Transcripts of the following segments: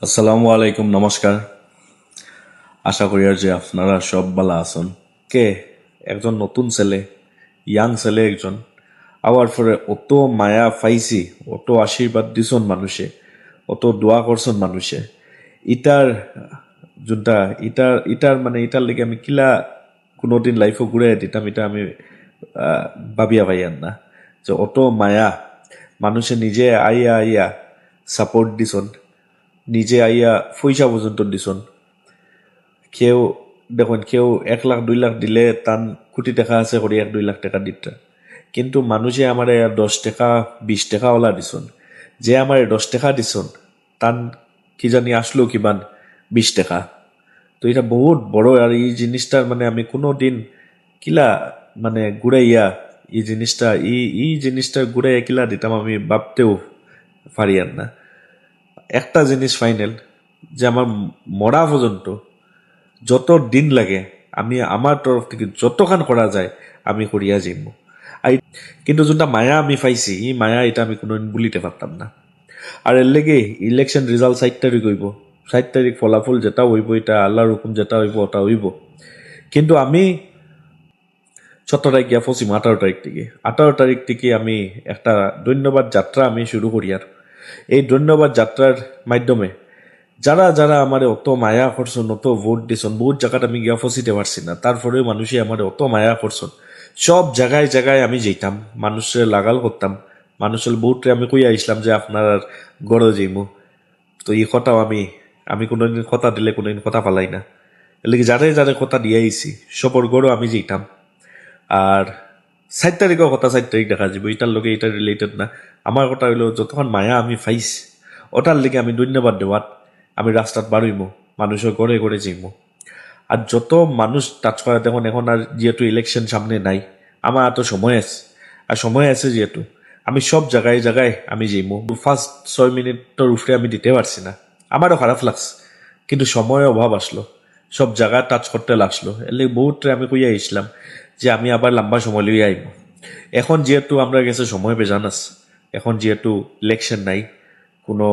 আসসালামু আলাইকুম, নমস্কার। আশা করি আর যে আপনারা সব ভালো আছেন। কে একজন নতুন ছেলে, ইয়াং ছেলে একজন, আবার পরে অত মায়া পাইছি, অত আশীর্বাদ দিছন মানুষে, অত দোয়া করছেন মানুষে। ইটার যোনটা ইটার মানে ইটার লেগে আমি কিলা কোনোদিন লাইফও ঘুরে দিতাম, এটা আমি ভাবিয়া পাইয়ান না যে অত মায়া মানুষে নিজে আইয়া আইয়া সাপোর্ট দিছন, নিজে আইয়া পয়সা পর্যন্ত দিছন। কেউ দেখুন, কেউ 1 লাখ 2 লাখ দিলে তান কোটি টাকা আছে করে 1 2 লাখ টাকা দিতে, কিন্তু মানুষে আমার 10 টাকা 20 টাকা ওলা দিছন। যে আমার 10 টাকা দিছন তান কি জানি আসলো কিমান 20 টাকা। তো এটা বহুত বড়। আর এই জিনিসটার মানে আমি কোনো দিন কিলা মানে ঘুরাইয়া এই জিনিসটা এই জিনিসটা ঘুরাইয়া কিলা দিতাম আমি ভাবতেও পারিয়ান না। একটা জিনিস ফাইনাল, যে আমার মরা পর্যন্ত যত দিন লাগে আমি আমার তরফ থেকে যতখান করা যায় আমি করিয়া যাইব। আর কিন্তু যোনটা মায়া আমি পাইছি, এই মায়া এটা আমি কোনোদিন বলিতে পারতাম না। আর এর লেগে ইলেকশন রেজাল্ট 7 তারিখ হইব, 7 তারিখ ফলাফল যেটা হইব এটা আল্লাহর হুকুম, যেটা হইব ওটা হইব। কিন্তু আমি 17 তারিখ গিয়া ফসিম 18 তারিখ থেকে। 18 তারিখ থেকে আমি একটা ধন্যবাদ যাত্রা আমি শুরু করি। আর এই ধন্যবাদ যাত্রার মাধ্যমে যারা যারা আমার অত মায়া করছেন, অত ভোট দিছেন, বহুত জায়গাটা আমি গিয়া ফসিতে পারছি না, তারপরেও মানুষে আমার অত মায়া করছেন। সব জায়গায় জায়গায় আমি যেতাম, মানুষের লাগাল করতাম, মানুষের বহুতরে আমি কইয়া আসলাম যে আপনার গড়ে যাইমু। তো এই কথাও আমি আমি কোনোদিন কথা দিলে কোনোদিন কথা পালাই না। এর যারে যারে কথা দিয়ে আইছি সবর গড়ও আমি যেতাম। আর 7 তারিখের কথা 7 তারিখ দেখা যাব, এটার লোকে এটা রিলেটেড না। আমার কথা হইলো যতক্ষণ মায়া আমি পাইছি ওটার লেগে আমি ধন্যবাদ দেওয়াত আমি রাস্তাত বাড়ইমো, মানুষের ঘরে ঘরে যাইমো। আর যত মানুষ টাচ করা দেখুন, এখন আর যেহেতু ইলেকশন সামনে নাই, আমার এত সময় আছে। আর সময় আছে যেহেতু আমি সব জায়গায় জায়গায় আমি যাইমো। ফার্স্ট 6 মিনিটের উপরে আমি দিতে পারছি না, আমারও খারাপ লাগছে, কিন্তু সময়ের অভাব আসলো, সব জায়গা টাচ করতে লাগলো। এলে বহুত আমি কইয়া আসলাম যে আমি আবার লম্বা সময় লইয়া আইব। এখন যেহেতু আমরা গেছে সময় বেজান আছে, এখন যেহেতু ইলেকশন নাই, কোনো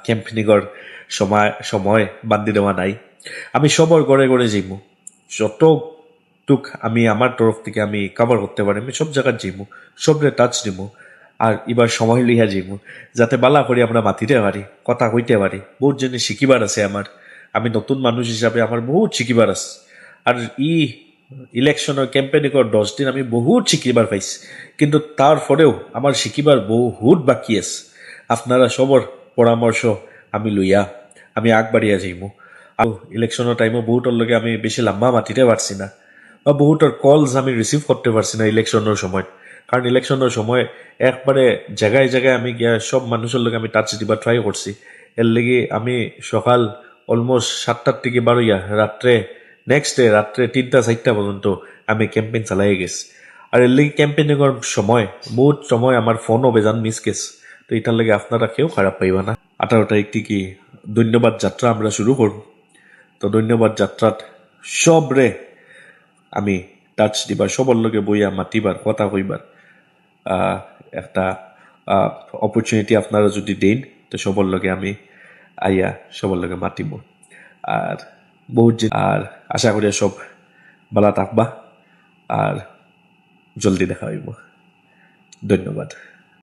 ক্যাম্পেনিংয়ের সময় সময় বান্ধি দেওয়া নাই, আমি সবর ঘরে ঘরে যাইমু। যতটুক আমি আমার তরফ থেকে আমি কভার করতে পারি আমি সব জায়গায় যাইমু, সবরে টাচ দিমু। আর এবার সময় লইয়া যাইমু যাতে বালা করে আমরা মাতিতে পারি, কথা কইতে পারি। বহুত জিনিস শিখিবার আছে আমার, আমি নতুন মানুষ হিসাবে আমার বহুত শিখিবার আছে। আর ইলেকশনের ক্যাম্পেনিংয়ের 10 দিন আমি বহুত শিখিবার পাইছি, কিন্তু তারপরেও আমার শিখিবার বহুত বাকি আছে। আপনারা সবর পরামর্শ আমি লইয়া আমি আগবাড়িয়া যাইমু। আর ইলেকশনের টাইমে বহুতর লগে আমি বেশি লম্বা মাতিতে পারছি না, বা বহুতর কলস আমি রিসিভ করতে পারছি না ইলেকশনের সময়। কারণ ইলেকশনের সময় একবারে জায়গায় জায়গায় আমি গিয়া সব মানুষের লগে আমি টাচ দিবার ট্রাই করছি। এর লেগে আমি সকাল অলমোস্ট 7টার থেকে বারোইয়া রাত্রে নেক্সট ডে রাত্রে 3টা 4টা পর্যন্ত আমি ক্যাম্পেইন চালাই গেছি। আর এর লেগে ক্যাম্পেইনিংয়ের সময় বহুত সময় আমার ফোনও বেজান মিস গেছে। তো এটার লেগে আপনারা কেউ খারাপ পাইবা না। 18 তারিখ থেকে ধন্যবাদ যাত্রা আমরা শুরু করব। তো ধন্যবাদ যাত্রাত সবরে আমি টাচ দিবার, সবার লগে বইয়া মাতিবার, কথা কইবার একটা অপরচুনিটি আপনারা যদি দেন, তো সবার লগে আমি আইয়া সবার লগে মাতিব। আর আর আশা করি সব ভালো থাকবা, আর জলদি দেখা হইব। ধন্যবাদ।